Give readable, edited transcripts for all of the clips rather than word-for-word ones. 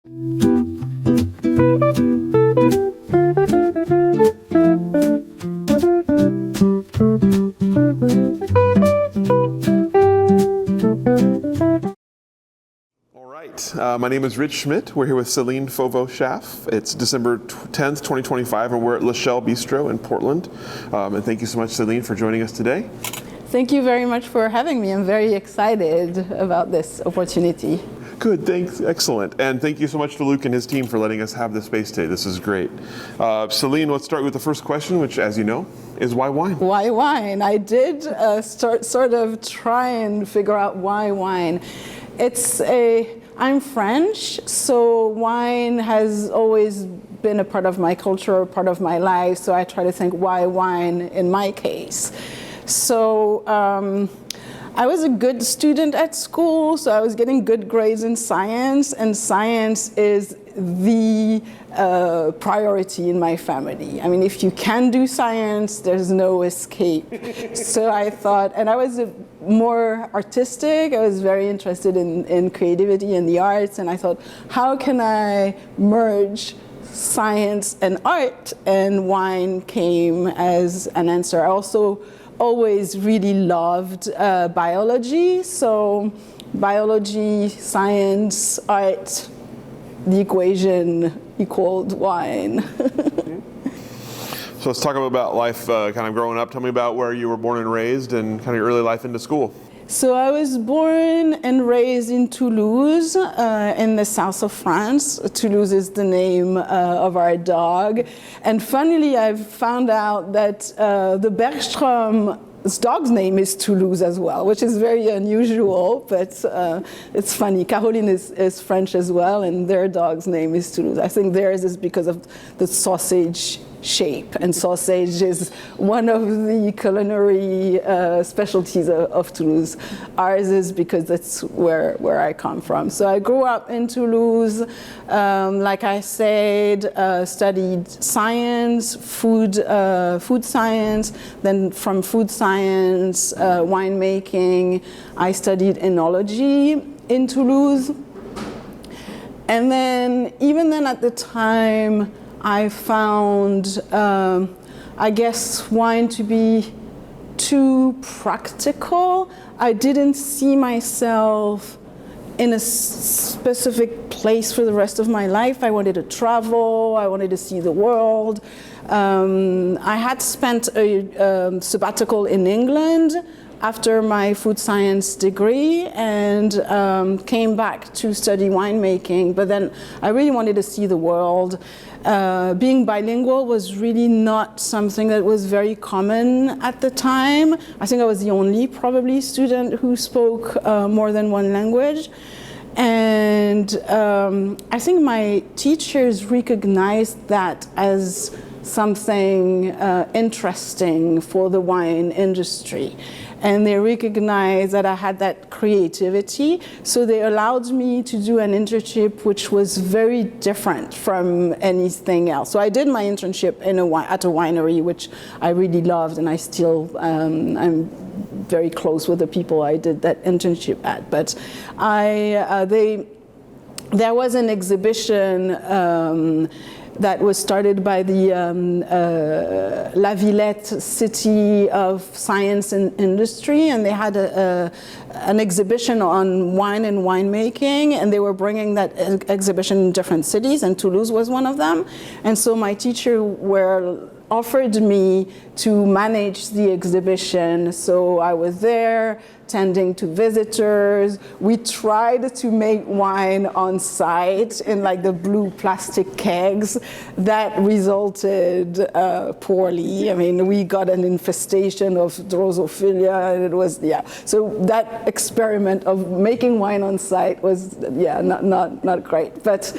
My name is Rich Schmidt. We're here with Céline Fauveau Schaff. It's December 10th, 2025, and we're at La Shell Bistro in Portland. And thank you so much, Céline, for joining us today. Thank you very much for having me. I'm very excited about this opportunity. Good, thanks, excellent. And thank you so much to Luke and his team for letting us have this space today. This is great. Céline, let's start with the first question, which, as you know, is why wine? Why wine? I did sort of try and figure out why wine. I'm French, so wine has always been a part of my culture, a part of my life, so I try to think why wine in my case. So I was a good student at school, so I was getting good grades in science, and science is the priority in my family. I mean, if you can do science, there's no escape. So I thought, and I was more artistic, I was very interested in creativity and the arts, and I thought, how can I merge science and art? And wine came as an answer. I also always really loved biology, so biology, science, art, the equation equaled wine. So let's talk about life kind of growing up. Tell me about where you were born and raised and kind of your early life into school. So I was born and raised in Toulouse, in the south of France. Toulouse is the name of our dog. And funnily, I've found out that the Bergstrom's dog's name is Toulouse as well, which is very unusual, but it's funny. Caroline is French as well, and their dog's name is Toulouse. I think theirs is because of the sausage shape, and sausage is one of the culinary specialties of Toulouse. Ours is because that's where I come from. So I grew up in Toulouse, like I said, studied science, food science, then from food science, winemaking. I studied enology in Toulouse. And then, even then at the time, I found, I guess, wine to be too practical. I didn't see myself in a specific place for the rest of my life. I wanted to travel, I wanted to see the world. I had spent a sabbatical in England after my food science degree and came back to study winemaking, but then I really wanted to see the world. Being bilingual was really not something that was very common at the time. I think I was the only probably student who spoke more than one language. And I think my teachers recognized that as something interesting for the wine industry. And they recognized that I had that creativity, so they allowed me to do an internship which was very different from anything else. So I did my internship at a winery, which I really loved, and I still, I'm very close with the people I did that internship at. But there was an exhibition that was started by the La Villette City of Science and Industry, and they had an exhibition on wine and winemaking, and they were bringing that exhibition in different cities, and Toulouse was one of them. And so my teacher offered me to manage the exhibition, so I was there tending to visitors. We tried to make wine on site in like the blue plastic kegs. That resulted poorly. I mean, we got an infestation of Drosophila, and it was, so that experiment of making wine on site was, not great. But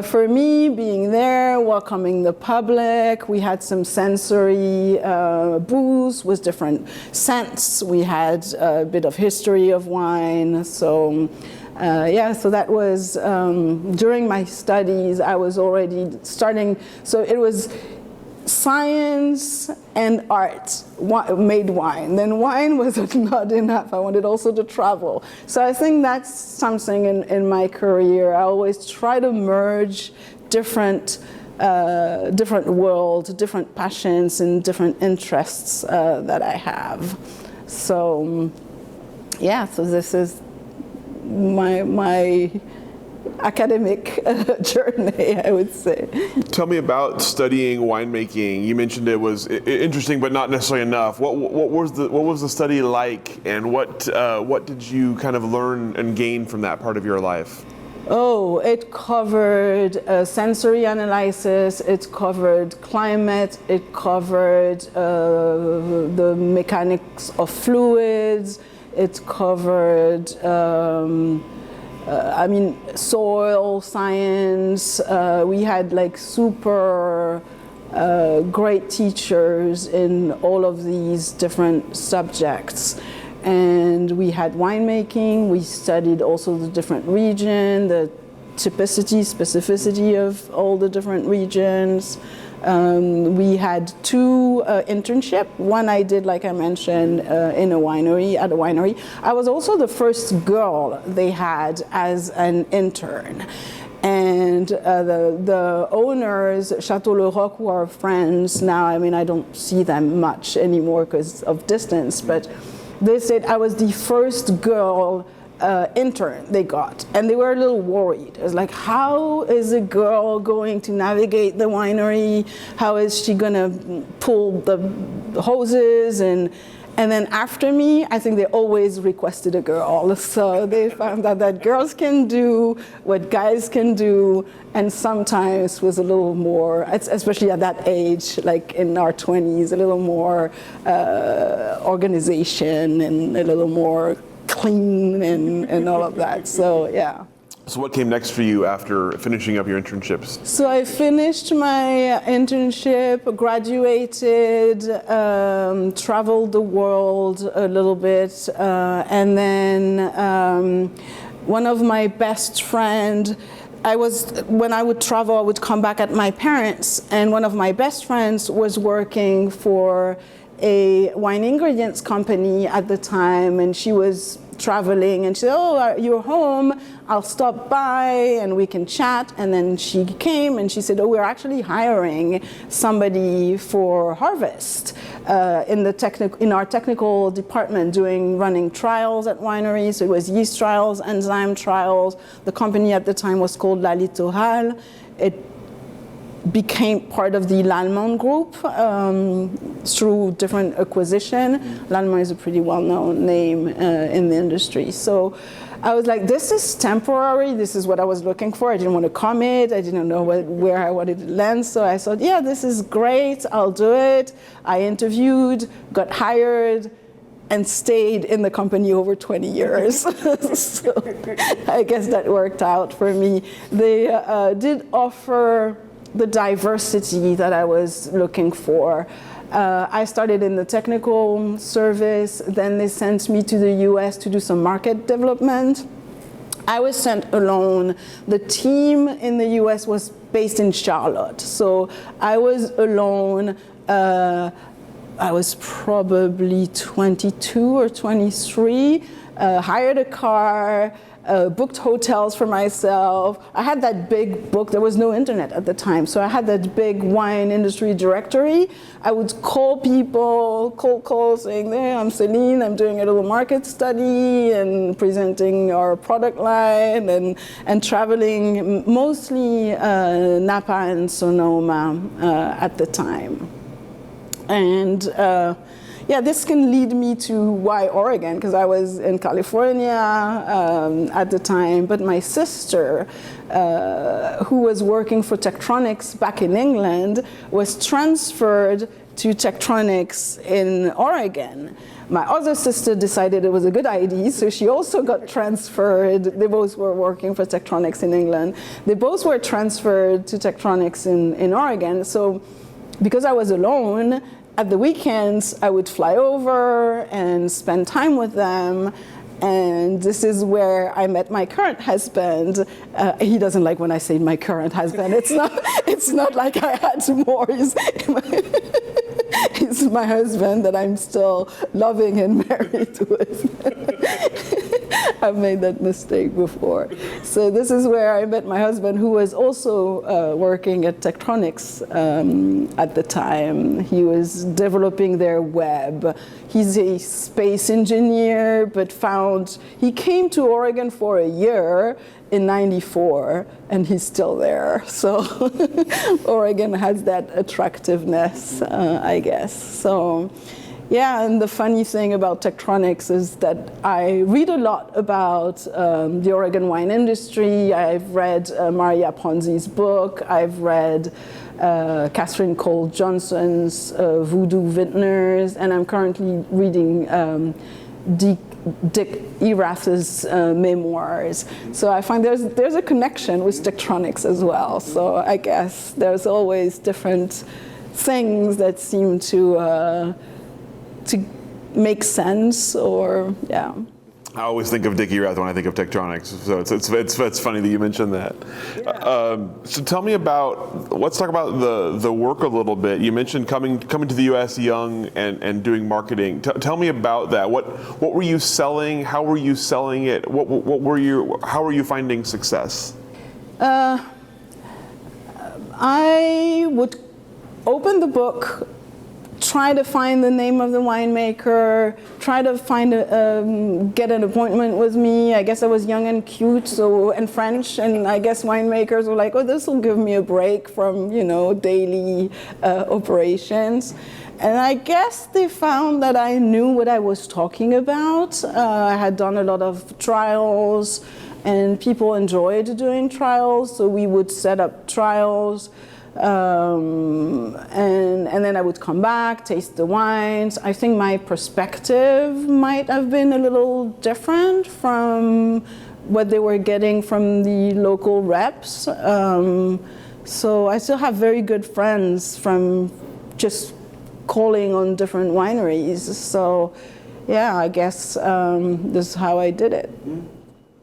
for me, being there, welcoming the public, we had some sensory booths with different scents. We had a bit of history of wine. So so that was, during my studies, I was already starting, so it was science and art made wine. Then wine was not enough. I wanted also to travel. So I think that's something in my career. I always try to merge different worlds, different passions, and different interests that I have. So yeah, so this is my academic journey, I would say. Tell me about studying winemaking. You mentioned it was interesting, but not necessarily enough. What was the study like, and what did you kind of learn and gain from that part of your life? Oh, it covered sensory analysis, it covered climate, it covered the mechanics of fluids, it covered soil science. We had like super great teachers in all of these different subjects. And we had winemaking. We studied also the different region, the specificity of all the different regions. We had 2 internships. One I did, like I mentioned, at a winery. I was also the first girl they had as an intern. And the owners, Chateau Le Roc, who are friends now, I don't see them much anymore because of distance, but they said I was the first girl intern they got, and they were a little worried. It was like, how is a girl going to navigate the winery? How is she gonna pull the hoses? And then after me, I think they always requested a girl. So they found out that girls can do what guys can do, and sometimes was a little more, especially at that age, like in our 20s, a little more organization and a little more clean and all of that. So yeah. So what came next for you after finishing up your internships? So I finished my internship, graduated, traveled the world a little bit, and then one of my best friends, when I would travel, I would come back at my parents', and one of my best friends was working for a wine ingredients company at the time, and she was traveling, and she said, oh, you're home, I'll stop by and we can chat. And then she came and she said, oh, we're actually hiring somebody for harvest in our technical department, running trials at wineries. So it was yeast trials, enzyme trials. The company at the time was called La Littorale. It became part of the L'Allemand group through different acquisition. L'Allemand is a pretty well-known name in the industry. So I was like, this is temporary. This is what I was looking for. I didn't want to commit. I didn't know where I wanted to land. So I thought, yeah, this is great. I'll do it. I interviewed, got hired, and stayed in the company over 20 years. So I guess that worked out for me. They did offer the diversity that I was looking for. I started in the technical service, then they sent me to the US to do some market development. I was sent alone. The team in the US was based in Charlotte, so I was alone. I was probably 22 or 23, hired a car, booked hotels for myself. I had that big book. There was no internet at the time, so I had that big wine industry directory. I would call people, cold call, saying, hey, I'm Céline, I'm doing a little market study and presenting our product line and traveling mostly Napa and Sonoma at the time. And yeah, this can lead me to why Oregon, because I was in California at the time, but my sister, who was working for Tektronix back in England, was transferred to Tektronix in Oregon. My other sister decided it was a good idea, so she also got transferred. They both were working for Tektronix in England. They both were transferred to Tektronix in Oregon. So because I was alone, at the weekends, I would fly over and spend time with them. And this is where I met my current husband. He doesn't like when I say my current husband. It's not like I had more. He's my husband that I'm still loving and married with. I've made that mistake before. So this is where I met my husband, who was also working at Tektronix at the time. He was developing their web. He's a space engineer, but he came to Oregon for a year in '94, and he's still there. So Oregon has that attractiveness, I guess. So. Yeah, and the funny thing about Tektronix is that I read a lot about the Oregon wine industry. I've read Maria Ponzi's book. I've read Catherine Cole Johnson's Voodoo Vintners, and I'm currently reading Dick Erath's memoirs. So I find there's a connection with Tektronix as well. So I guess there's always different things that seem to make sense, or yeah. I always think of Dick Erath when I think of Tektronix, so it's funny that you mentioned that. Yeah. So tell me let's talk about the work a little bit. You mentioned coming to the U.S. young and doing marketing. Tell me about that. What were you selling? How were you selling it? How were you finding success? I would open the book, try to find the name of the winemaker, try to get an appointment with me. I guess I was young and cute, and French, and I guess winemakers were like, oh, this will give me a break from, daily operations. And I guess they found that I knew what I was talking about. I had done a lot of trials, and people enjoyed doing trials, so we would set up trials. And then I would come back, taste the wines. I think my perspective might have been a little different from what they were getting from the local reps. So I still have very good friends from just calling on different wineries. So yeah, I guess this is how I did it.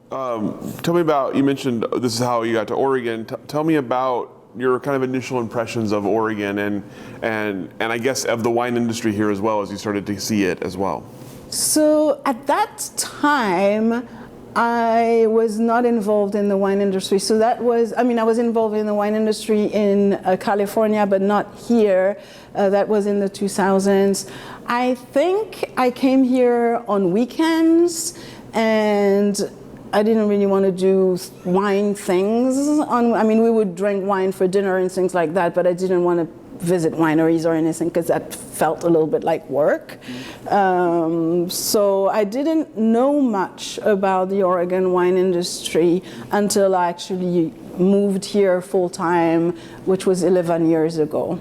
Tell me about, you mentioned this is how you got to Oregon. Tell me about your kind of initial impressions of Oregon and I guess of the wine industry here as well, as you started to see it as well. So at that time, I was not involved in the wine industry. So I was involved in the wine industry in California, but not here. That was in the 2000s. I think I came here on weekends, and I didn't really want to do wine things. We would drink wine for dinner and things like that, but I didn't want to visit wineries or anything because that felt a little bit like work. So I didn't know much about the Oregon wine industry until I actually moved here full time, which was 11 years ago.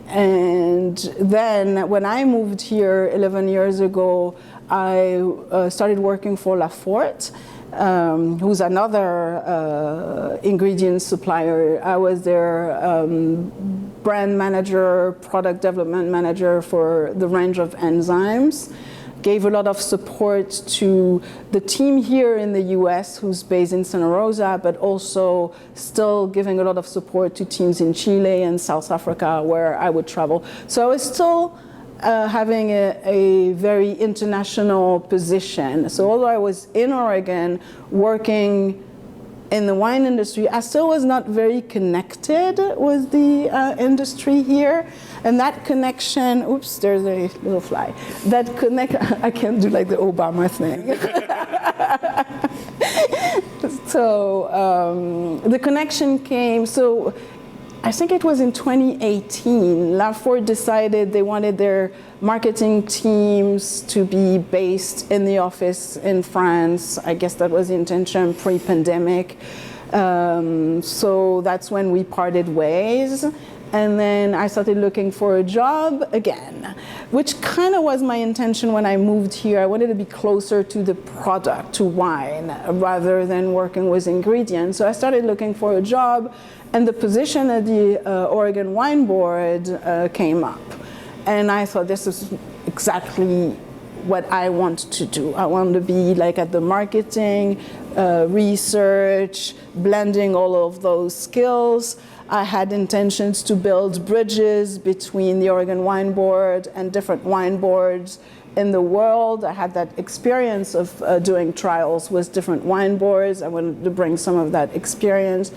And then when I moved here 11 years ago, I started working for Lafort, who's another ingredient supplier. I was their brand manager, product development manager for the range of enzymes. Gave a lot of support to the team here in the US, who's based in Santa Rosa, but also still giving a lot of support to teams in Chile and South Africa, where I would travel. So I was still having a very international position. So although I was in Oregon working in the wine industry, I still was not very connected with the industry here. And that connection, oops, there's a little fly. I can't do like the Obama thing. So the connection came, so I think it was in 2018, Lafort decided they wanted their marketing teams to be based in the office in France. I guess that was the intention pre-pandemic. So that's when we parted ways. And then I started looking for a job again, which kind of was my intention when I moved here. I wanted to be closer to the product, to wine, rather than working with ingredients. So I started looking for a job, and the position at the Oregon Wine Board came up. And I thought this is exactly what I want to do. I want to be like at the marketing, research, blending all of those skills. I had intentions to build bridges between the Oregon Wine Board and different wine boards in the world. I had that experience of doing trials with different wine boards. I wanted to bring some of that experience.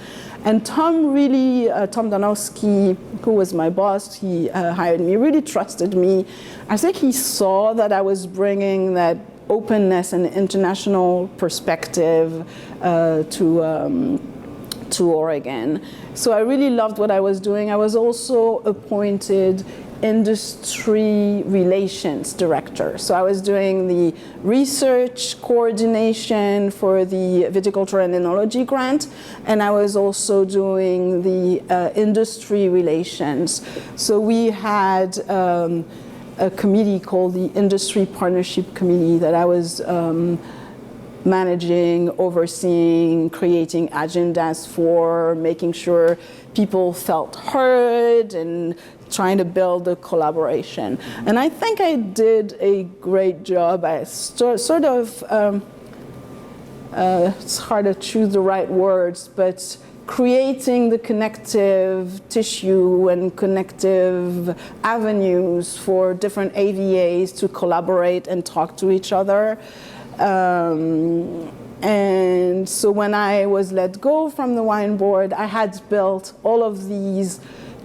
And Tom really, Tom Danowski, who was my boss, he hired me, really trusted me. I think he saw that I was bringing that openness and international perspective to Oregon. So I really loved what I was doing. I was also appointed industry relations director. So I was doing the research coordination for the viticulture and enology grant, and I was also doing the industry relations. So we had a committee called the Industry Partnership Committee that I was managing, overseeing, creating agendas for, making sure people felt heard, and trying to build a collaboration. And I think I did a great job. I sort of, it's hard to choose the right words, but creating the connective tissue and connective avenues for different AVAs to collaborate and talk to each other. And so when I was let go from the wine board, I had built all of these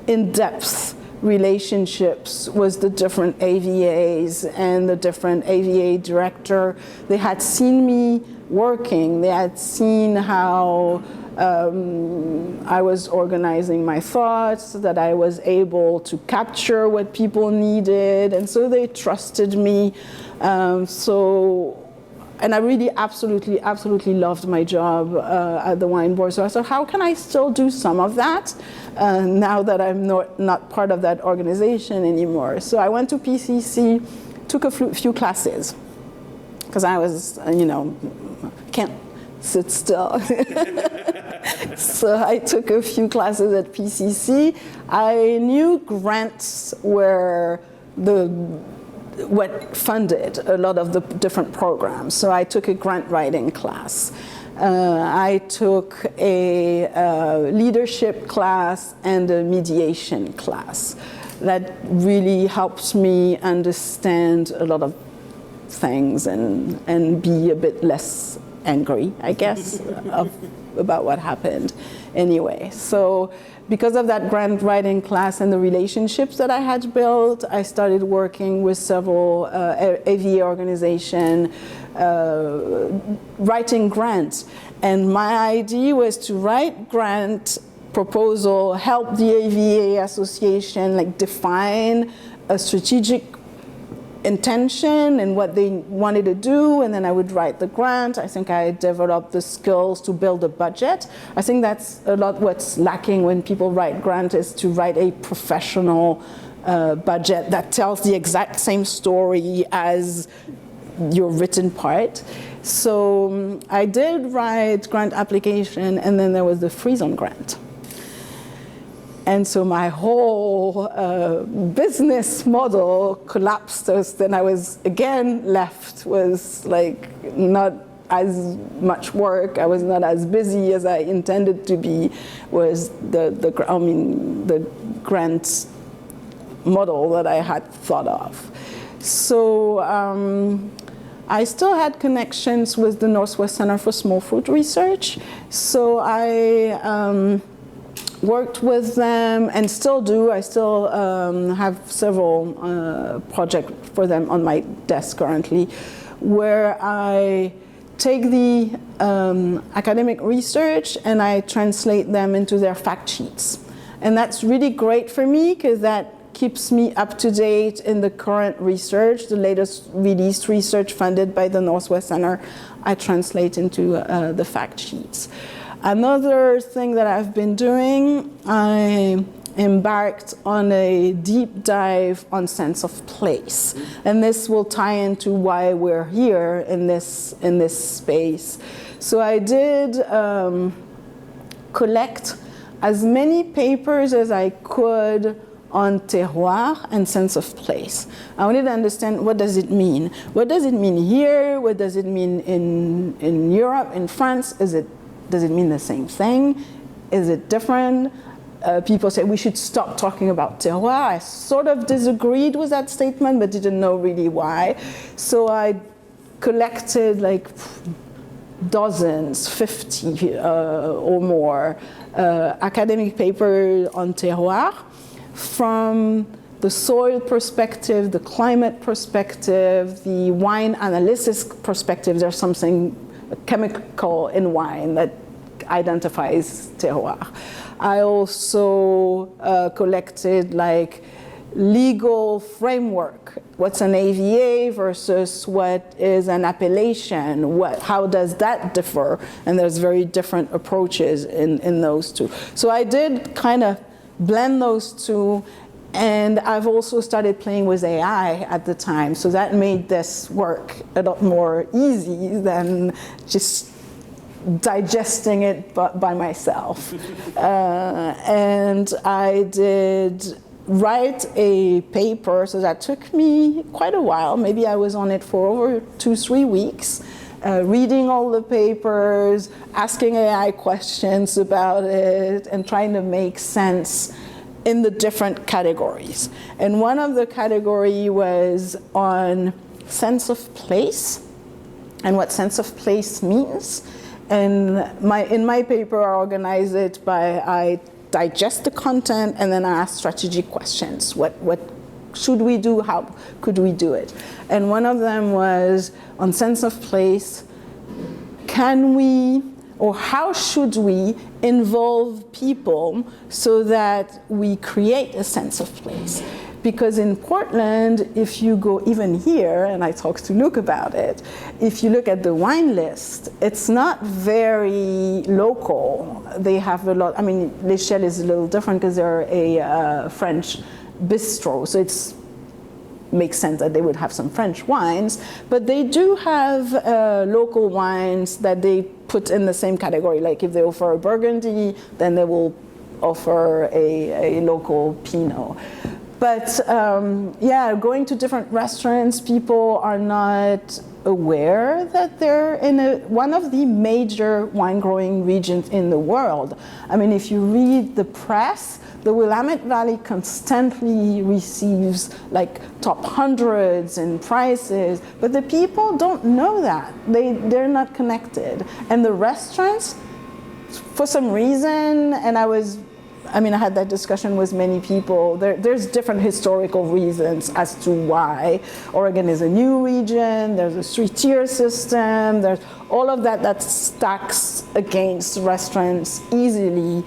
in-depth relationships with the different AVAs and the different AVA director. They had seen me working. They had seen how I was organizing my thoughts, that I was able to capture what people needed, and so they trusted me. And I really absolutely loved my job at the wine board. So I thought, how can I still do some of that now that I'm not part of that organization anymore? So I went to PCC, took a few classes, because I was, can't sit still. So I took a few classes at PCC. I knew grants were what funded a lot of the different programs. So I took a grant writing class. I took a leadership class and a mediation class. That really helped me understand a lot of things and be a bit less angry, I guess, about what happened anyway. So because of that grant writing class and the relationships that I had built, I started working with several AVA organizations, writing grants. And my idea was to write grant proposal, help the AVA association define a strategic intention and what they wanted to do, and then I would write the grant. I think I developed the skills to build a budget. I think that's a lot what's lacking when people write grant, is to write a professional budget that tells the exact same story as your written part. So I did write grant application, and then there was the freeze-on grant. And so my whole business model collapsed. Then I was again left with not as much work. I was not as busy as I intended to be. Was the grant model that I had thought of. So I still had connections with the Northwest Center for Small Fruit Research. So I worked with them, and still do. I still have several projects for them on my desk currently, where I take the academic research and I translate them into their fact sheets. And that's really great for me, because that keeps me up to date in the current research, the latest released research funded by the Northwest Center. I translate into the fact sheets. Another thing that I've been doing, I embarked on a deep dive on sense of place. And this will tie into why we're here in this space. So I did collect as many papers as I could on terroir and sense of place. I wanted to understand, what does it mean? What does it mean here? What does it mean in Europe, in France? Does it mean the same thing? Is it different? People say we should stop talking about terroir. I sort of disagreed with that statement, but didn't know really why. So I collected like dozens, 50 or more academic papers on terroir, from the soil perspective, the climate perspective, the wine analysis perspective. There's something chemical in wine that identifies terroir. I also collected like legal framework. What's an AVA versus what is an appellation? How does that differ? And there's very different approaches in those two. So I did kind of blend those two, and I've also started playing with AI at the time, so that made this work a lot more easy than just digesting it by myself. And I did write a paper, so that took me quite a while. Maybe I was on it for over 2-3 weeks, reading all the papers, asking AI questions about it, and trying to make sense in the different categories. And one of the category was on sense of place and what sense of place means. And in my paper, I organize it by, I digest the content and then I ask strategic questions. What should we do? How could we do it? And one of them was on sense of place. Can we, or how should we involve people so that we create a sense of place? Because in Portland, if you go even here, and I talked to Luke about it, if you look at the wine list, it's not very local. They have a lot, I mean, L'Echelle is a little different because they're a French bistro, so it's makes sense that they would have some French wines, but they do have local wines that they put in the same category. Like if they offer a Burgundy, then they will offer a local Pinot. But yeah, going to different restaurants, people are not aware that they're in one of the major wine growing regions in the world. I memean, if you read the press, the Willamette Valley constantly receives like top hundreds in prices, but the people don't know that. They're not connected. And the restaurants, for some reason, and I had that discussion with many people. There's different historical reasons as to why. Oregon is a new region, there's a 3-tier system, there's all of that stacks against restaurants easily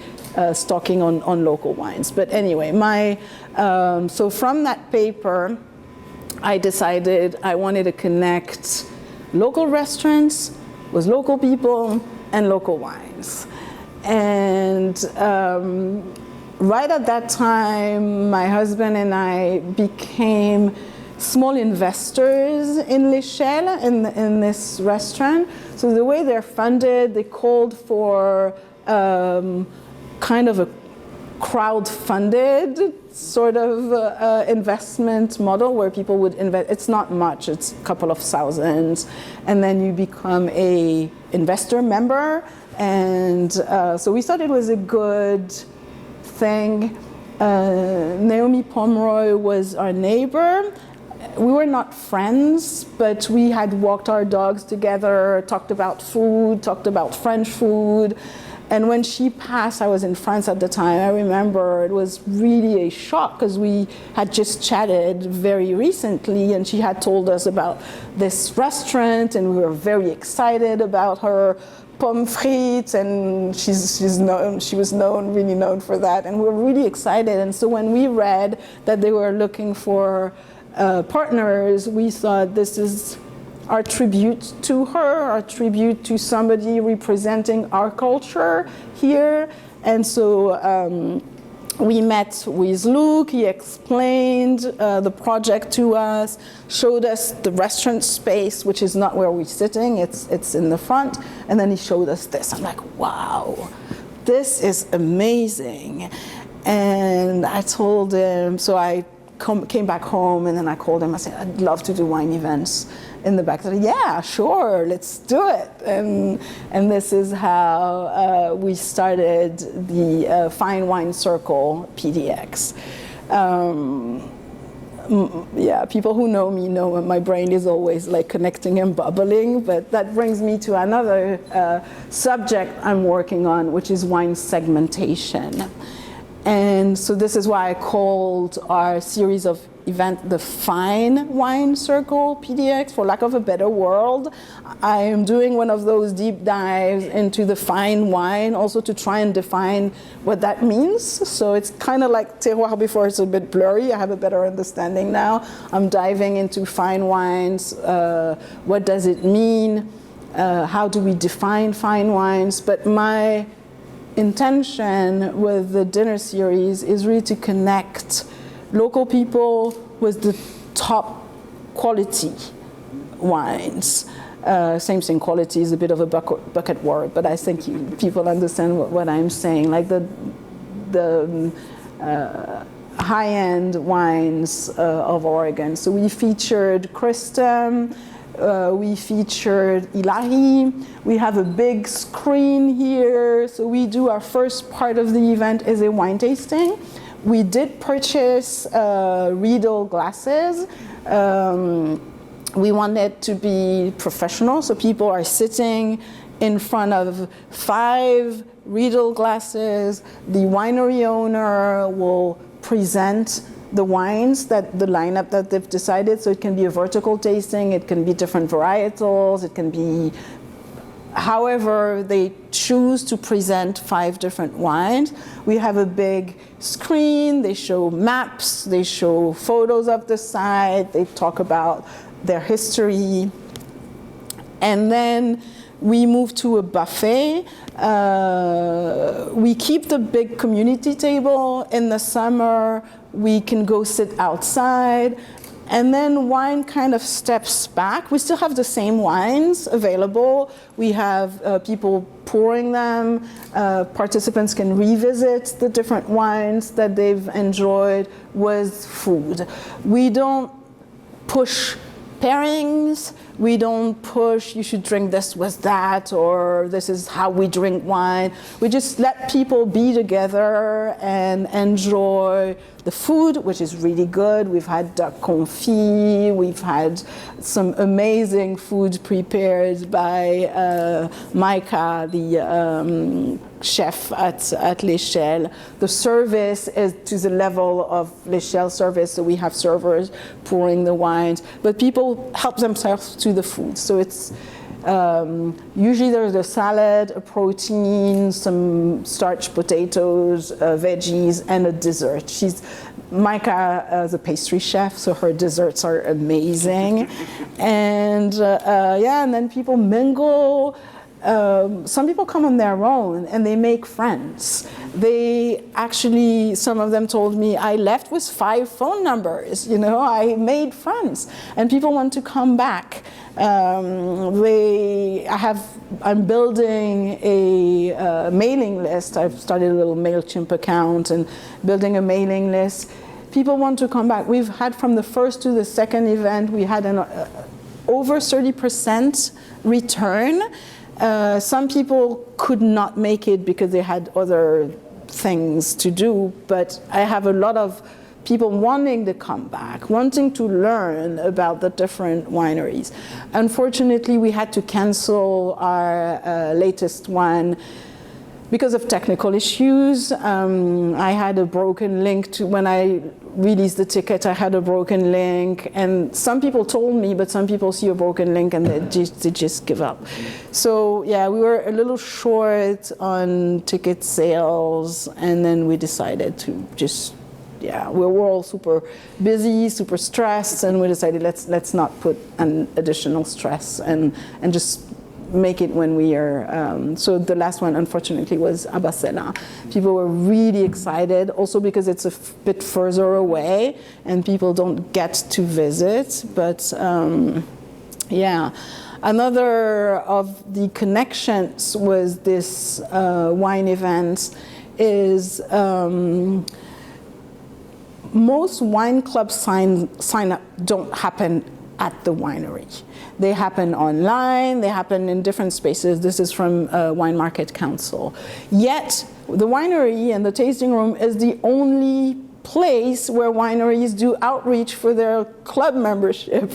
stocking on local wines. But anyway, so from that paper, I decided I wanted to connect local restaurants with local people and local wines. And right at that time, my husband and I became small investors in L'Echelle, in this restaurant. So the way they're funded, they called for kind of a crowd-funded sort of investment model where people would invest. It's not much, it's a couple of thousands. And then you become a investor member. And so we thought it was a good thing. Naomi Pomeroy was our neighbor. We were not friends, but we had walked our dogs together, talked about food, talked about French food. And when she passed, I was in France at the time, I remember it was really a shock because we had just chatted very recently and she had told us about this restaurant and we were very excited about her pommes frites, and she was really known for that, and we were really excited. And so when we read that they were looking for partners, we thought this is our tribute to her, our tribute to somebody representing our culture here. And so we met with Luke, he explained the project to us, showed us the restaurant space, which is not where we're sitting, it's in the front, and then he showed us this. I'm like, wow, this is amazing. And I told him, so I came back home, and then I called him. I said, I'd love to do wine events in the back. He said, yeah, sure, let's do it. And this is how we started the Fine Wine Circle, PDX. Yeah, people who know me know my brain is always like connecting and bubbling, but that brings me to another subject I'm working on, which is wine segmentation. And so this is why I called our series of event the Fine Wine Circle, PDX, for lack of a better word. I am doing one of those deep dives into the fine wine, also to try and define what that means. So it's kind of like terroir before, it's a bit blurry. I have a better understanding now. I'm diving into fine wines. What does it mean? How do we define fine wines? But my intention with the dinner series is really to connect local people with the top quality wines. Same thing, quality is a bit of a bucket word, but I think people understand what I'm saying. Like the high-end wines of Oregon. So we featured Christum, we featured Ilahi. We have a big screen here. So we do our first part of the event is a wine tasting. We did purchase Riedel glasses. We wanted to be professional, so people are sitting in front of 5 Riedel glasses. The winery owner will present the wines, that the lineup that they've decided. So it can be a vertical tasting, it can be different varietals, it can be however they choose to present 5 different wines. We have a big screen, they show maps, they show photos of the site, they talk about their history. And then we move to a buffet. We keep the big community table. In the summer, we can go sit outside. And then wine kind of steps back. We still have the same wines available. We have people pouring them. Participants can revisit the different wines that they've enjoyed with food. We don't push pairings. We don't push, you should drink this with that, or this is how we drink wine. We just let people be together and enjoy the food, which is really good. We've had duck confit, we've had some amazing food prepared by Micah, the chef at L'Échelle. The service is to the level of L'Échelle service, so we have servers pouring the wines, but people help themselves to the food. So it's usually there's a salad, a protein, some starch potatoes, veggies, and a dessert. Micah is a pastry chef, so her desserts are amazing. And yeah, and then people mingle. Some people come on their own and they make friends. They actually, some of them told me, I left with 5 phone numbers, I made friends, and people want to come back. I'm building a mailing list. I've started a little MailChimp account and building a mailing list. People want to come back. We've had from the first to the second event, we had an over 30% return. Some people could not make it because they had other things to do, but I have a lot of people wanting to come back, wanting to learn about the different wineries. Unfortunately, we had to cancel our latest one because of technical issues. I had a broken link when I released the ticket. I had a broken link, and some people told me, but some people see a broken link and they just give up. So yeah, we were a little short on ticket sales, and then we decided to just, we were all super busy, super stressed, and we decided let's not put an additional stress and just make it when we are, so the last one unfortunately was Abasela. People were really excited, also because it's a bit further away and people don't get to visit, but yeah. Another of the connections was this wine event is most wine club sign up don't happen at the winery. They happen online, they happen in different spaces. This is from Wine Market Council. Yet, the winery and the tasting room is the only place where wineries do outreach for their club membership.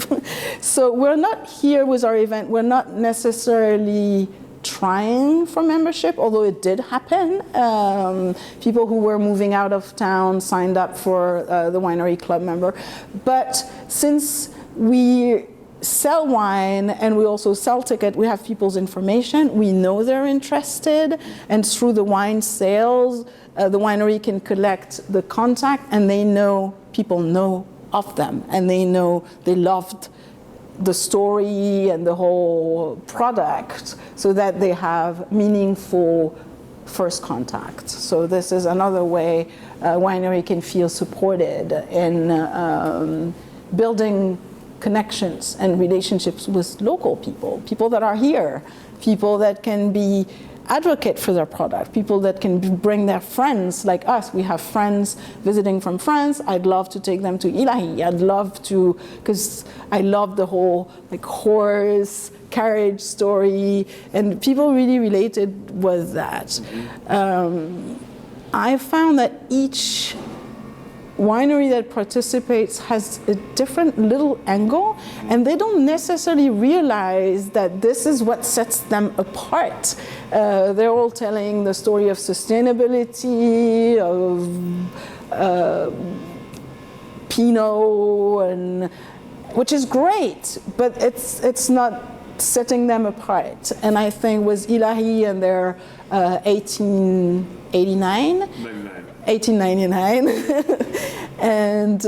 So we're not here with our event, we're not necessarily trying for membership, although it did happen. People who were moving out of town signed up for the winery club member. But since we sell wine and we also sell tickets, we have people's information, we know they're interested, and through the wine sales, the winery can collect the contact, and they know, people know of them, and they know they loved the story and the whole product, so that they have meaningful first contact. So this is another way a winery can feel supported in building connections and relationships with local people, people that are here, people that can be advocate for their product, people that can bring their friends like us. We have friends visiting from France. I'd love to take them to Ilahi. I'd love to, because I love the whole like horse carriage story, and people really related with that. I found that each winery that participates has a different little angle, and they don't necessarily realize that this is what sets them apart. They're all telling the story of sustainability, of Pinot, and which is great, but it's not setting them apart. And I think with Ilahi and their 1899, and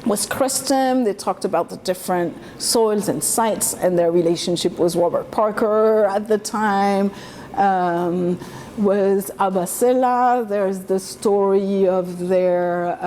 with Christem, they talked about the different soils and sites and their relationship with Robert Parker at the time. With Abasela, there's the story of their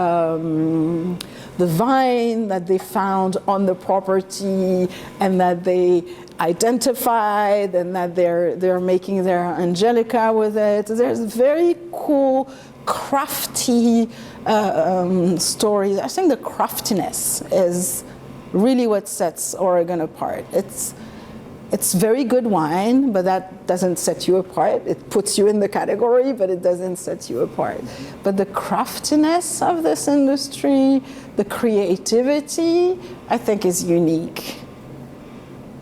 the vine that they found on the property and that they identified, and that they're making their Angelica with it. There's very cool, crafty stories. I think the craftiness is really what sets Oregon apart. It's very good wine, but that doesn't set you apart. It puts you in the category, but it doesn't set you apart. But the craftiness of this industry, the creativity, I think is unique.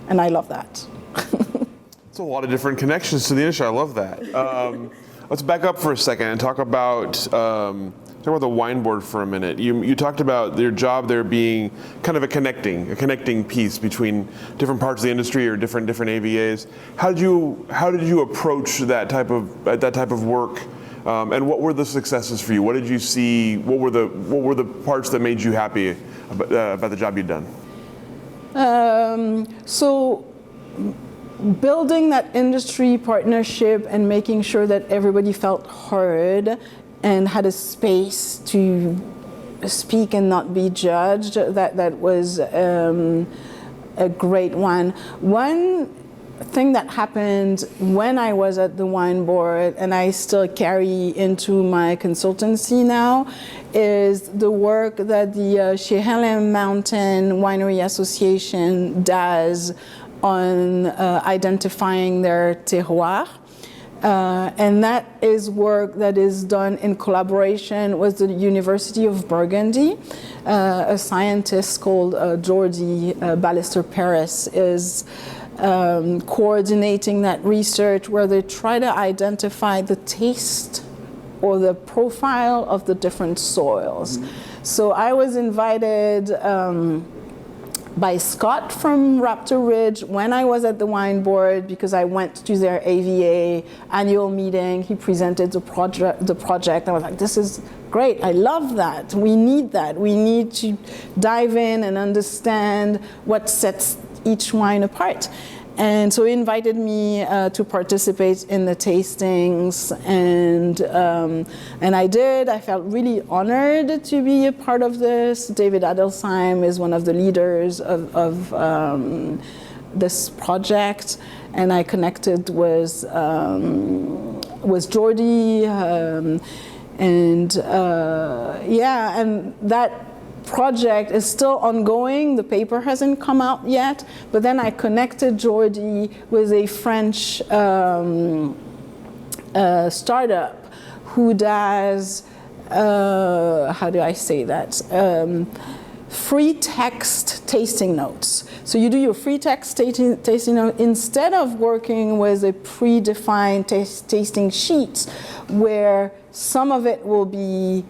And I love that. It's a lot of different connections to the industry. I love that. Let's back up for a second and talk about the wine board for a minute. You talked about your job there being kind of a connecting piece between different parts of the industry or different AVAs. How did you approach that type of work? And what were the successes for you? What did you see? What were the parts that made you happy about the job you'd done? So building that industry partnership and making sure that everybody felt heard and had a space to speak and not be judged, that was a great one. One thing that happened when I was at the wine board, and I still carry into my consultancy now, is the work that the Chehalem Mountain Winery Association does on identifying their terroir. And that is work that is done in collaboration with the University of Burgundy. A scientist called Jordi Ballester-Paris is coordinating that research, where they try to identify the taste or the profile of the different soils. Mm-hmm. So I was invited by Scott from Raptor Ridge when I was at the wine board, because I went to their AVA annual meeting. He presented the project. I was like, this is great. I love that. We need that. We need to dive in and understand what sets each wine apart. And so he invited me to participate in the tastings, and I did. I felt really honored to be a part of this. David Adelsheim is one of the leaders of this project, and I connected with was Jordi, and that project is still ongoing. The paper hasn't come out yet, but then I connected Jordi with a French startup who does, how do I say that? Free text tasting notes. So you do your free text tasting note instead of working with a predefined tasting sheet where some of it will be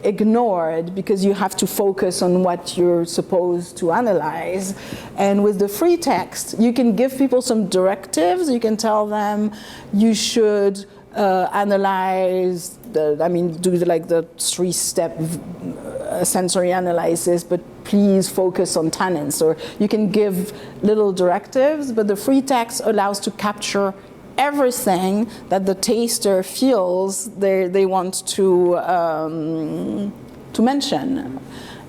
ignored because you have to focus on what you're supposed to analyze. And with the free text, you can give people some directives. You can tell them you should analyze do the 3-step sensory analysis, but please focus on tannins. Or you can give little directives, but the free text allows to capture everything that the taster feels they want to mention.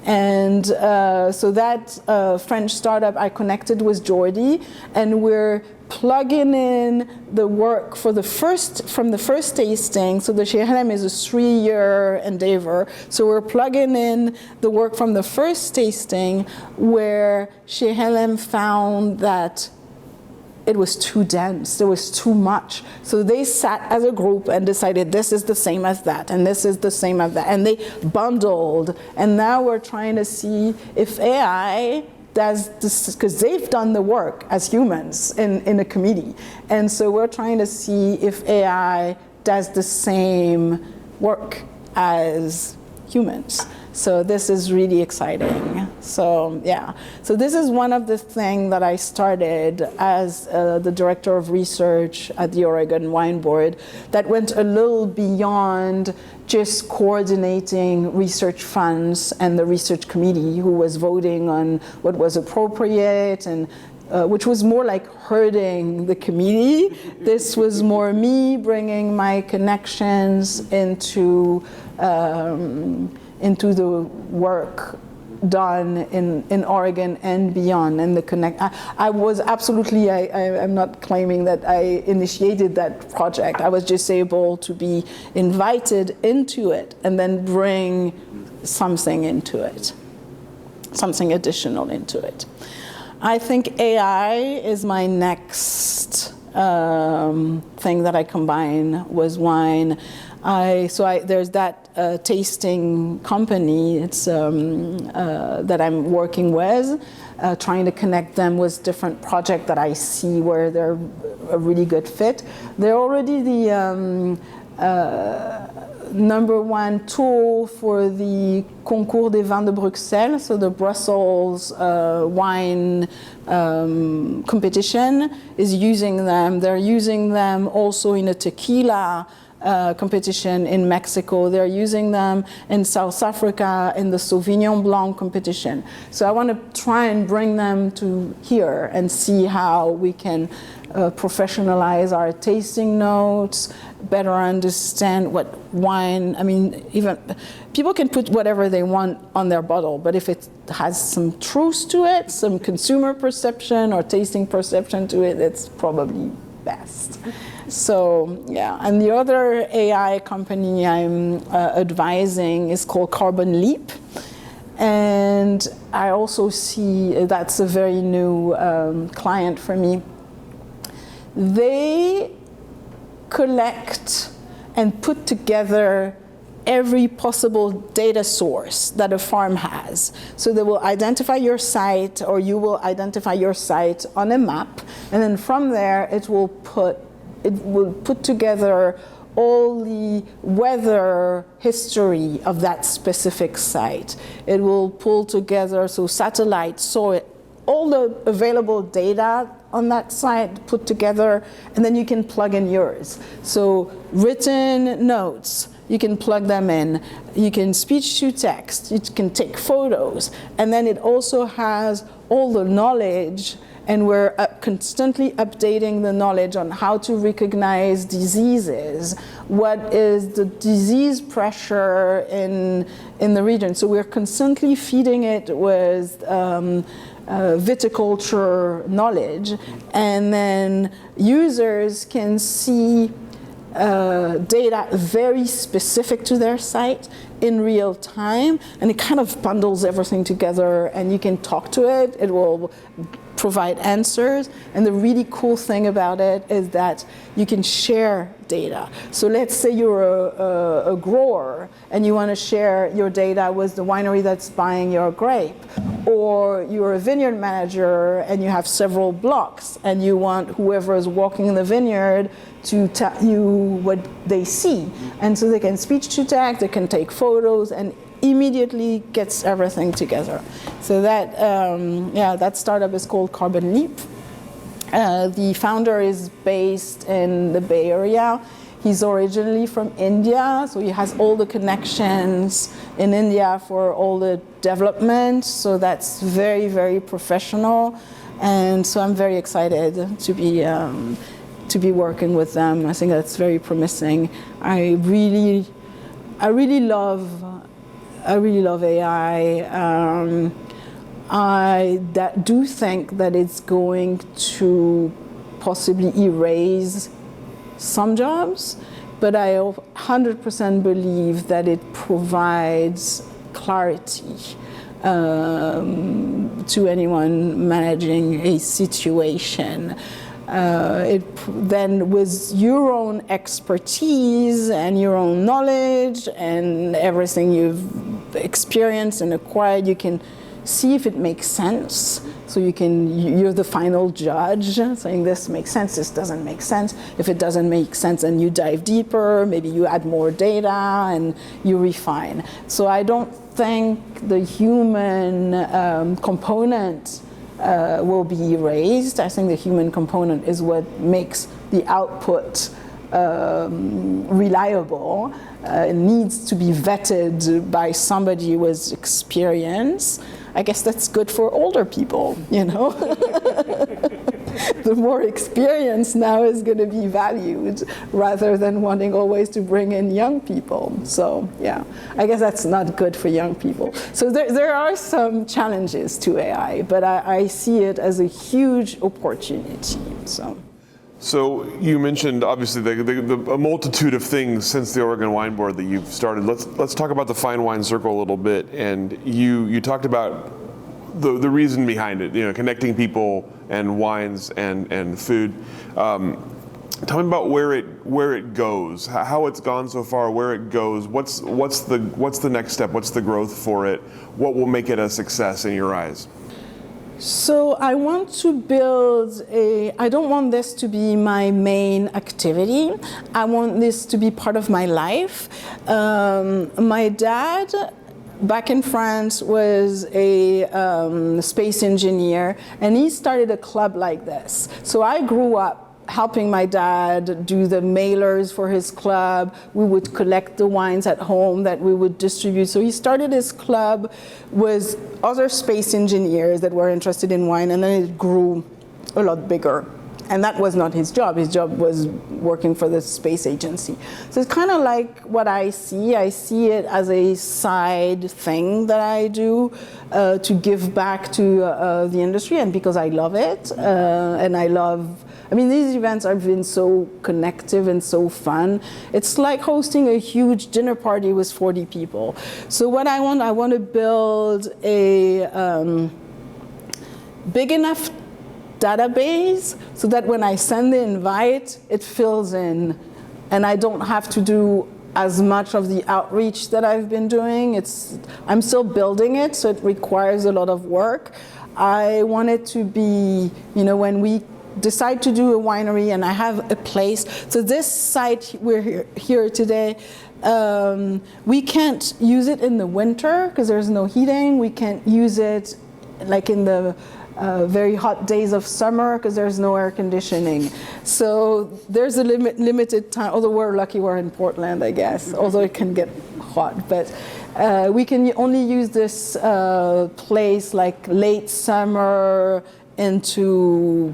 And so that French startup, I connected with Jordi, and we're plugging in the work from the first tasting. So the Shehelem is a 3-year endeavor. So we're plugging in the work from the first tasting where Shehelem found that it was too dense, there was too much. So they sat as a group and decided this is the same as that, and this is the same as that. And they bundled, and now we're trying to see if AI does this, because they've done the work as humans in a committee. And so we're trying to see if AI does the same work as humans. So this is really exciting. So yeah, so this is one of the things that I started as the director of research at the Oregon Wine Board that went a little beyond just coordinating research funds and the research committee who was voting on what was appropriate, and which was more like herding the committee. This was more me bringing my connections into the work done in Oregon and beyond, and the connect. I was absolutely, I'm not claiming that I initiated that project. I was just able to be invited into it and then bring something into it, something additional into it. I think AI is my next thing that I combine with wine. There's that tasting company that I'm working with, trying to connect them with different projects that I see where they're a really good fit. They're already the #1 tool for the Concours des Vins de Bruxelles, so the Brussels wine competition is using them. They're using them also in a tequila competition in Mexico. They're using them in South Africa in the Sauvignon Blanc competition. So I want to try and bring them to here and see how we can professionalize our tasting notes, better understand what wine, even people can put whatever they want on their bottle, but if it has some truth to it, some consumer perception or tasting perception to it, it's probably best. So yeah, and the other AI company I'm advising is called Carbon Leap. And I also see that's a very new client for me. They collect and put together every possible data source that a farm has. So they will identify your site, or you will identify your site on a map, and then from there it will put together all the weather history of that specific site. It will pull together, so satellite, soil, all the available data on that site put together, and then you can plug in yours. So written notes, you can plug them in. You can speech to text, you can take photos, and then it also has all the knowledge, and we're constantly updating the knowledge on how to recognize diseases, what is the disease pressure in the region. So we're constantly feeding it with viticulture knowledge, and then users can see data very specific to their site in real time, and it kind of bundles everything together, and you can talk to it. It will provide answers, and the really cool thing about it is that you can share data. So let's say you're a grower and you want to share your data with the winery that's buying your grape, or you're a vineyard manager and you have several blocks and you want whoever is walking in the vineyard to tell you what they see. And so they can speech to text, they can take photos, and immediately gets everything together. So that, that startup is called Carbon Leap. The founder is based in the Bay Area. He's originally from India, so he has all the connections in India for all the development. So that's very, very professional. And so I'm very excited to be working with them. I think that's very promising. I really love AI. I do think that it's going to possibly erase some jobs, but I 100% believe that it provides clarity to anyone managing a situation. Then with your own expertise and your own knowledge and everything you've experienced and acquired, you can see if it makes sense. So you're the final judge, saying this makes sense, this doesn't make sense. If it doesn't make sense, then you dive deeper, maybe you add more data and you refine. So I don't think the human component will be erased. I think the human component is what makes the output reliable. It needs to be vetted by somebody with experience. I guess that's good for older people, you know. The more experience now is going to be valued rather than wanting always to bring in young people. So yeah, I guess that's not good for young people. So there are some challenges to AI, but I see it as a huge opportunity. So you mentioned obviously a multitude of things since the Oregon Wine Board that you've started. Let's talk about the Fine Wine Circle a little bit. And you talked about the reason behind it, connecting people and wines and food. Tell me about where it goes, how it's gone so far, where it goes. What's the next step? What's the growth for it? What will make it a success in your eyes? So I want to build I don't want this to be my main activity. I want this to be part of my life. My dad, back in France, was a space engineer, and he started a club like this. So I grew up helping my dad do the mailers for his club. We would collect the wines at home that we would distribute. So he started his club with other space engineers that were interested in wine, and then it grew a lot bigger. And that was not his job. His job was working for the space agency. So it's kind of like what I see. I see it as a side thing that I do to give back to the industry, and because I love it. These events have been so connective and so fun. It's like hosting a huge dinner party with 40 people. So what I want to build a big enough database so that when I send the invite, it fills in, and I don't have to do as much of the outreach that I've been doing. I'm still building it, so it requires a lot of work. I want it to be, when we decide to do a winery and I have a place. So this site we're here today, we can't use it in the winter because there's no heating. We can't use it like in the very hot days of summer because there's no air conditioning. So there's a limited time, although we're lucky we're in Portland, I guess, although it can get hot. But we can only use this place like late summer into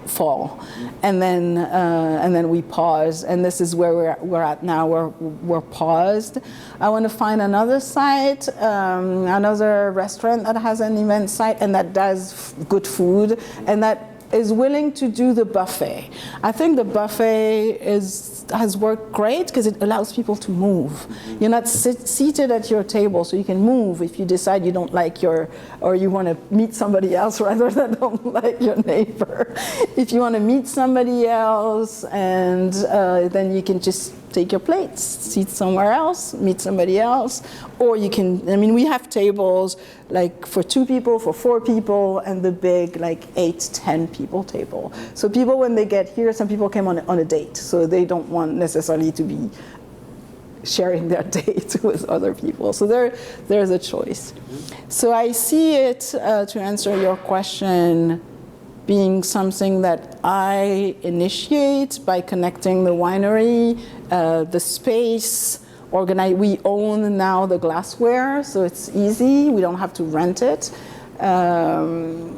fall, and then we pause, and this is where we're at now. We're paused. I want to find another site, another restaurant that has an event site and that does good food, and that is willing to do the buffet. I think the buffet has worked great because it allows people to move. You're not seated at your table, so you can move if you decide you don't like or you want to meet somebody else rather than don't like your neighbor. If you want to meet somebody else, and then you can just take your plates, seat somewhere else, meet somebody else, or you can, I mean, we have tables like for 2 people, for 4 people, and the big like 8, 10 people table. So people, when they get here, some people came on a date, so they don't want necessarily to be sharing their date with other people. So there's a choice. So I see it, to answer your question, being something that I initiate by connecting the winery, the space, we own now the glassware, so it's easy, we don't have to rent it. And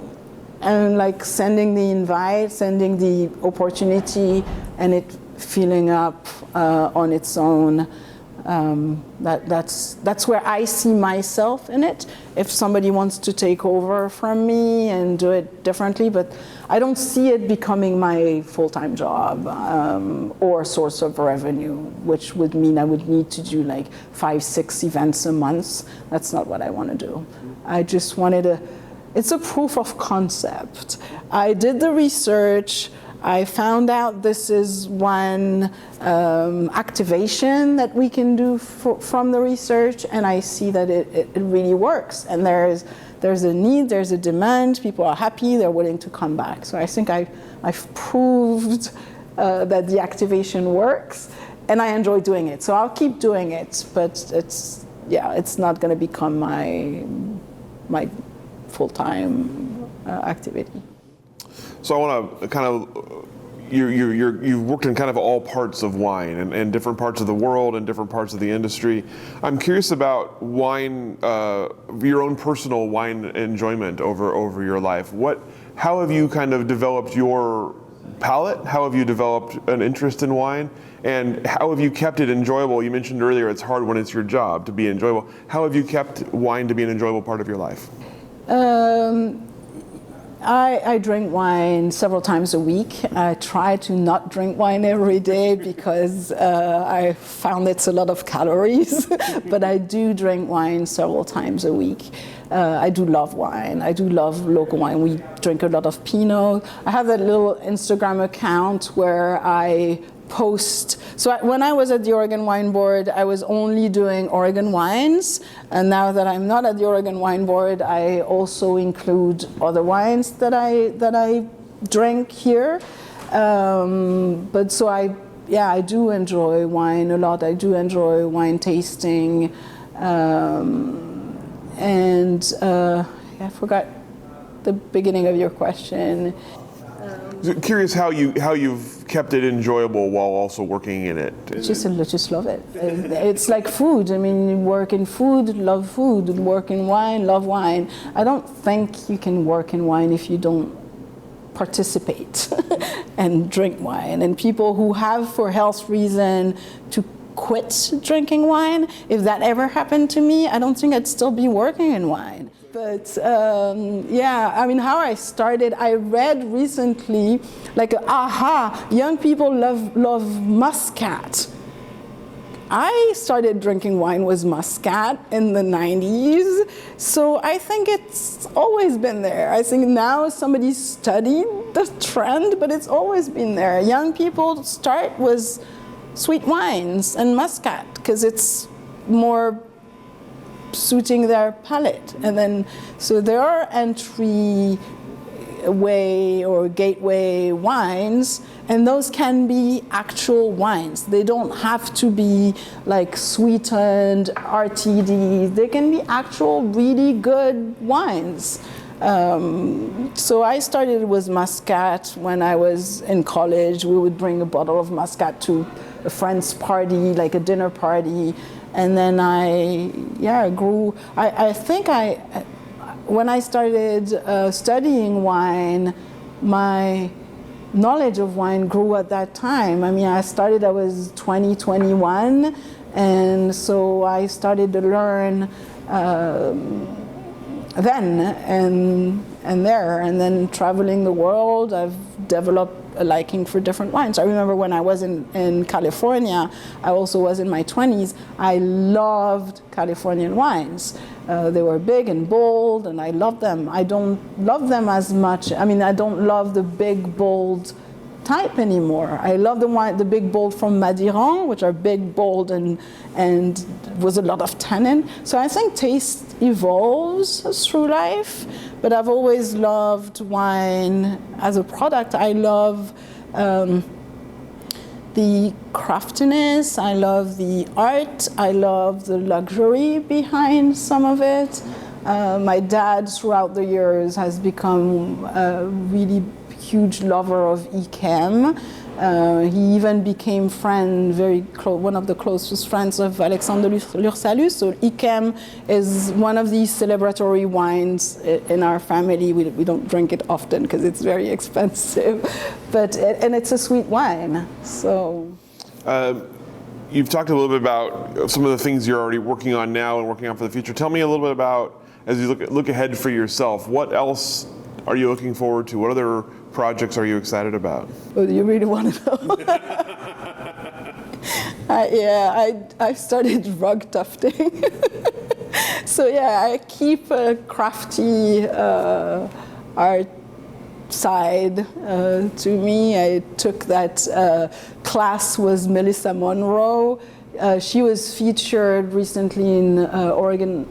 like sending the invite, sending the opportunity, and it filling up on its own. That's where I see myself in it. If somebody wants to take over from me and do it differently, but I don't see it becoming my full-time job or source of revenue, which would mean I would need to do like 5, 6 events a month. That's not what I want to do. I just wanted it's a proof of concept. I did the research. I found out this is one activation that we can do from the research, and I see that it really works. And there's a need, there's a demand, people are happy, they're willing to come back. So I think I've proved that the activation works, and I enjoy doing it. So I'll keep doing it, but it's not going to become my full-time activity. So I want to kind of, you've worked in kind of all parts of wine and different parts of the world and different parts of the industry. I'm curious about wine, your own personal wine enjoyment over your life. How have you kind of developed your palate? How have you developed an interest in wine? And how have you kept it enjoyable? You mentioned earlier it's hard when it's your job to be enjoyable. How have you kept wine to be an enjoyable part of your life? I drink wine several times a week. I try to not drink wine every day because I found it's a lot of calories, but I do drink wine several times a week. I do love wine. I do love local wine. We drink a lot of Pinot. I have that little Instagram account where I post. So when I was at the Oregon Wine Board, I was only doing Oregon wines. And now that I'm not at the Oregon Wine Board, I also include other wines that I drink here. But so I do enjoy wine a lot. I do enjoy wine tasting. I forgot the beginning of your question. Curious how you've kept it enjoyable while also working in it. Just love it. It's like food. I mean, work in food, love food. Work in wine, love wine. I don't think you can work in wine if you don't participate and drink wine. And people who have, for health reason, to quit drinking wine, if that ever happened to me, I don't think I'd still be working in wine. But I mean, how I started, I read recently, like, young people love Muscat. I started drinking wine with Muscat in the 90s, so I think it's always been there. I think now somebody studied the trend, but it's always been there. Young people start with sweet wines and Muscat because it's more suiting their palate. And then, so there are entryway or gateway wines, and those can be actual wines. They don't have to be like sweetened RTD. They can be actual really good wines. So I started with Muscat when I was in college. We would bring a bottle of Muscat to a friend's party, like a dinner party. And then I grew. I think when I started studying wine, my knowledge of wine grew at that time. I mean, I was 20, 21, and so I started to learn then and there. And then traveling the world, I've developed a liking for different wines. I remember when I was in California, I also was in my 20s, I loved Californian wines. They were big and bold, and I loved them. I don't love them as much. I mean, I don't love the big, bold type anymore. I love the big, bold from Madiran, which are big, bold, and was a lot of tannin. So I think taste evolves through life, but I've always loved wine as a product. I love the craftiness, I love the art, I love the luxury behind some of it. My dad, throughout the years, has become a really huge lover of e-chem. He even became one of the closest friends of Alexandre Lursalus. So e-chem is one of these celebratory wines in our family. We don't drink it often because it's very expensive, and it's a sweet wine. So. You've talked a little bit about some of the things you're already working on now and working on for the future. Tell me a little bit about, as you look ahead for yourself, what else are you looking forward to? What other projects are you excited about? Oh, do you really want to know? I started rug tufting. So yeah, I keep a crafty art side to me. I took that class with Melissa Monroe. She was featured recently in Oregon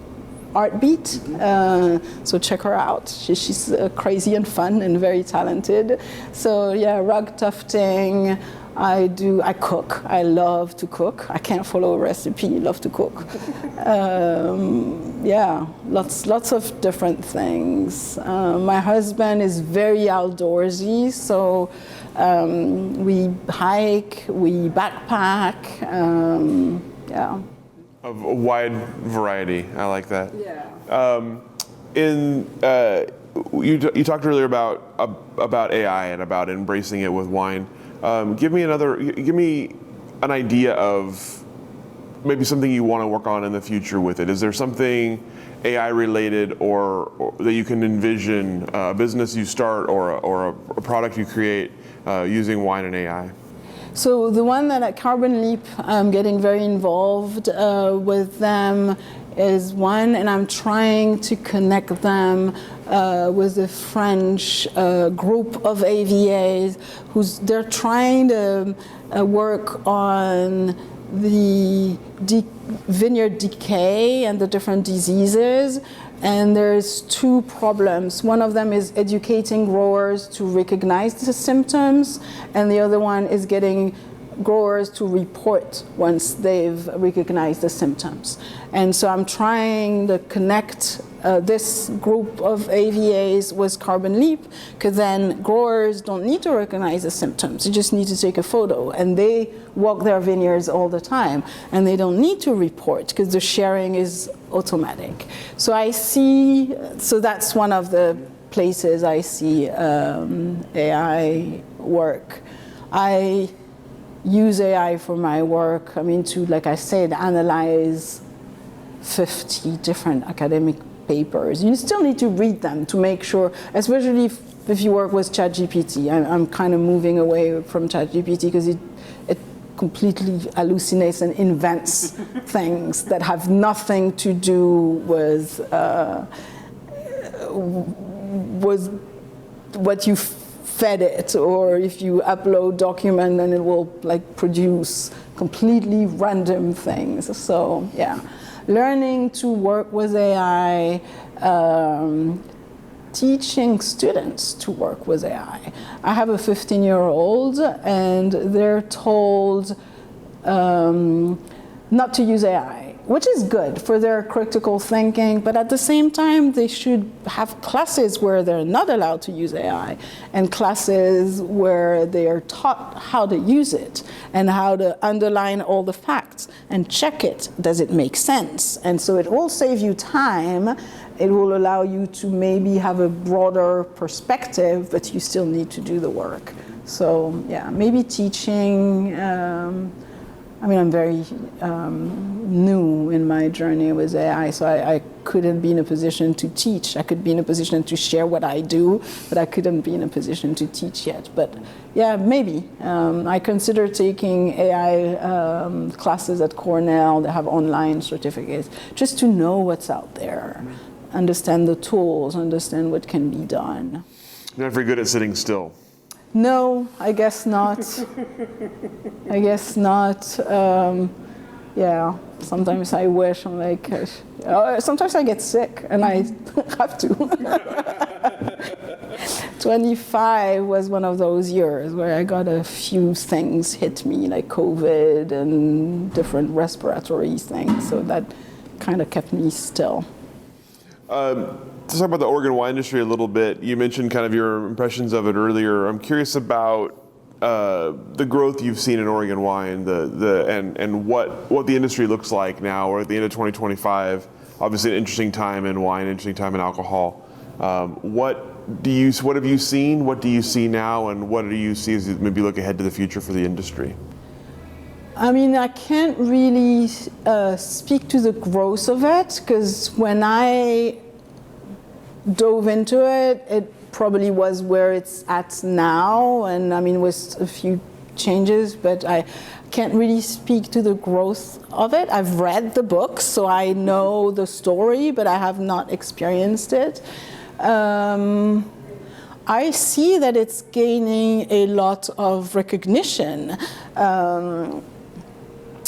Art Beat, so check her out. She's crazy and fun and very talented. So yeah, rug tufting. I cook. I love to cook. I can't follow a recipe. Love to cook. Yeah, lots of different things. My husband is very outdoorsy, so we hike, we backpack. Yeah. Of a wide variety. I like that. Yeah. You talked earlier about AI and about embracing it with wine. Give me an idea of maybe something you want to work on in the future with it. Is there something AI related or that you can envision, a business you start or a product you create using wine and AI? So the one that at Carbon Leap, I'm getting very involved with them is one, and I'm trying to connect them with a French group of AVAs they're trying to work on the vineyard decay and the different diseases. And there's two problems. One of them is educating growers to recognize the symptoms, and the other one is getting growers to report once they've recognized the symptoms. And so I'm trying to connect this group of AVAs with Carbon Leap, because then growers don't need to recognize the symptoms. They just need to take a photo, and they walk their vineyards all the time, and they don't need to report because the sharing is automatic. So that's one of the places I see AI work. I use AI for my work, to, like I said, analyze 50 different academic papers. You still need to read them to make sure, especially if you work with ChatGPT. I'm kind of moving away from ChatGPT because it completely hallucinates and invents things that have nothing to do with what you fed it, or if you upload document and it will produce completely random things. So yeah, learning to work with AI, teaching students to work with AI. I have a 15-year-old and they're told not to use AI, which is good for their critical thinking, but at the same time, they should have classes where they're not allowed to use AI, and classes where they are taught how to use it and how to underline all the facts and check it. Does it make sense? And so it will save you time. It will allow you to maybe have a broader perspective, but you still need to do the work. So yeah, maybe teaching I mean, I'm very new in my journey with AI, so I couldn't be in a position to teach. I could be in a position to share what I do, but I couldn't be in a position to teach yet. But yeah, maybe. I consider taking AI classes at Cornell that have online certificates, just to know what's out there, understand the tools, understand what can be done. You're not very good at sitting still. No, I guess not. I guess not. Yeah, sometimes I wish. I'm like, sometimes I get sick and I have to. 25 was one of those years where I got a few things hit me, like COVID and different respiratory things. So that kind of kept me still. To talk about the Oregon wine industry a little bit, you mentioned kind of your impressions of it earlier. I'm curious about the growth you've seen in Oregon wine, and what the industry looks like now, or at the end of 2025. Obviously, an interesting time in wine, interesting time in alcohol. What have you seen? What do you see now, and what do you see as you maybe look ahead to the future for the industry? I mean, I can't really speak to the growth of it, because when I dove into it, it probably was where it's at now, and I mean, with a few changes, but I can't really speak to the growth of it. I've read the books, so I know the story, but I have not experienced it. I see that it's gaining a lot of recognition.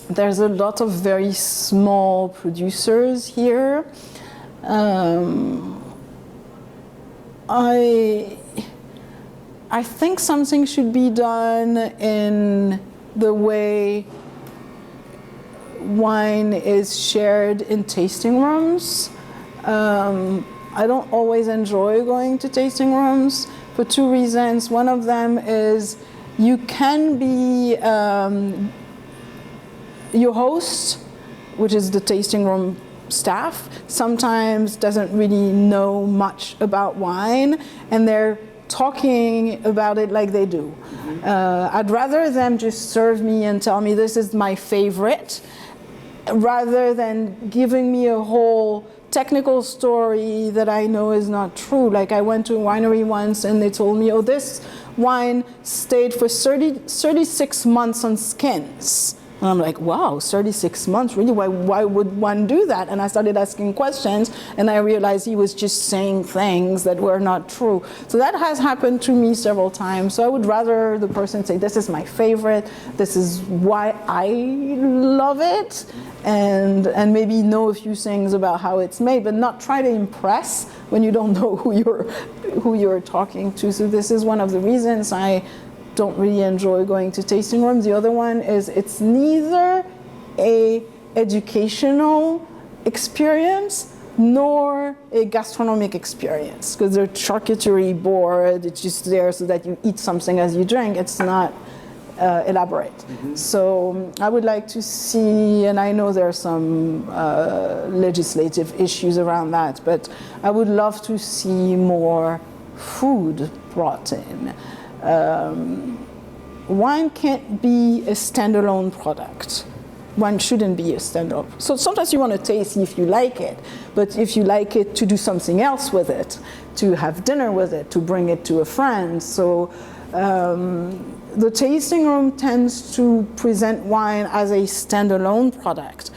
There's a lot of very small producers here. I think something should be done in the way wine is shared in tasting rooms. I don't always enjoy going to tasting rooms for two reasons. One of them is you can be your host, which is the tasting room staff, sometimes doesn't really know much about wine, and they're talking about it like they do. I'd rather them just serve me and tell me this is my favorite, rather than giving me a whole technical story that I know is not true. Like, I went to a winery once and they told me, oh, this wine stayed for 36 months on skins. And I'm like, wow, 36 months, really? Why would one do that? And I started asking questions, and I realized he was just saying things that were not true. So that has happened to me several times. So I would rather the person say, this is my favorite, this is why I love it, and maybe know a few things about how it's made, but not try to impress when you don't know who you're talking to. So this is one of the reasons I don't really enjoy going to tasting rooms. The other one is it's neither a educational experience nor a gastronomic experience, because the charcuterie board, it's just there so that you eat something as you drink. It's not elaborate. So I would like to see, and I know there are some legislative issues around that, but I would love to see more food brought in. Wine can't be a standalone product. Wine shouldn't be a standalone. So sometimes you want to taste if you like it, but if you like it, to do something else with it, to have dinner with it, to bring it to a friend. So the tasting room tends to present wine as a standalone product,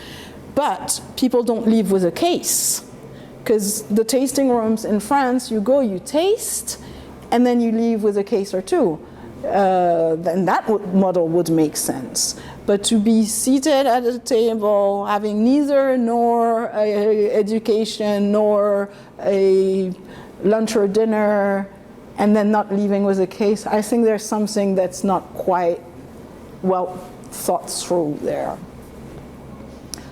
but people don't leave with a case, because the tasting rooms in France, you go, you taste, and then you leave with a case or two. Then that model would make sense. But to be seated at a table, having neither nor education nor a lunch or dinner, and then not leaving with a case, I think there's something that's not quite well thought through there.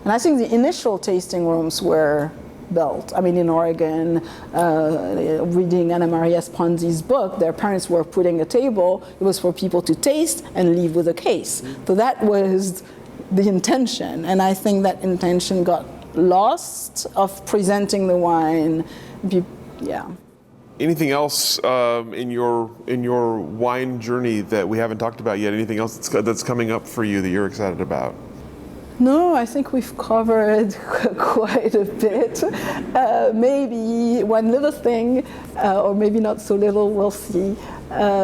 And I think the initial tasting rooms were built. I mean, in Oregon, reading Anna Maria Sponzi's book, their parents were putting a table. It was for people to taste and leave with a case. So that was the intention, and I think that intention got lost of presenting the wine. Yeah. Anything else in your wine journey that we haven't talked about yet? Anything else that's coming up for you that you're excited about? No, I think we've covered quite a bit. Maybe one little thing, or maybe not so little, we'll see.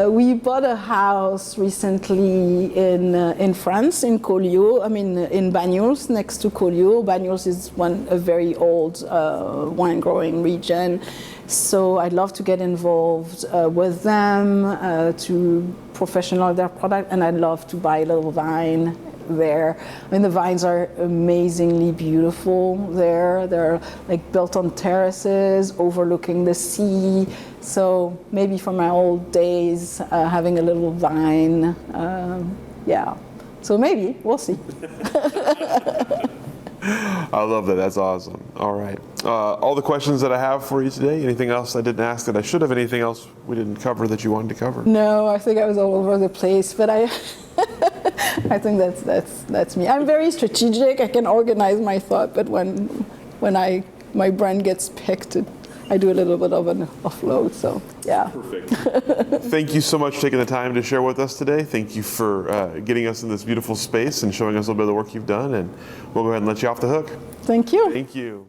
We bought a house recently in France, in Collioure, in Banyuls, next to Collioure. Banyuls is a very old wine growing region. So I'd love to get involved with them to professionalize their product, and I'd love to buy a little vine there. The vines are amazingly beautiful there. They're like built on terraces overlooking the sea. So maybe from my old days, having a little vine, yeah. So maybe, we'll see. I love that. That's awesome. All right. All the questions that I have for you today. Anything else I didn't ask that I should have? Anything else we didn't cover that you wanted to cover? No, I think I was all over the place, but I think that's me. I'm very strategic. I can organize my thought, but when my brain gets picked, I do a little bit of an offload. So yeah. Perfect. Thank you so much for taking the time to share with us today. Thank you for getting us in this beautiful space and showing us a little bit of the work you've done. And we'll go ahead and let you off the hook. Thank you. Thank you.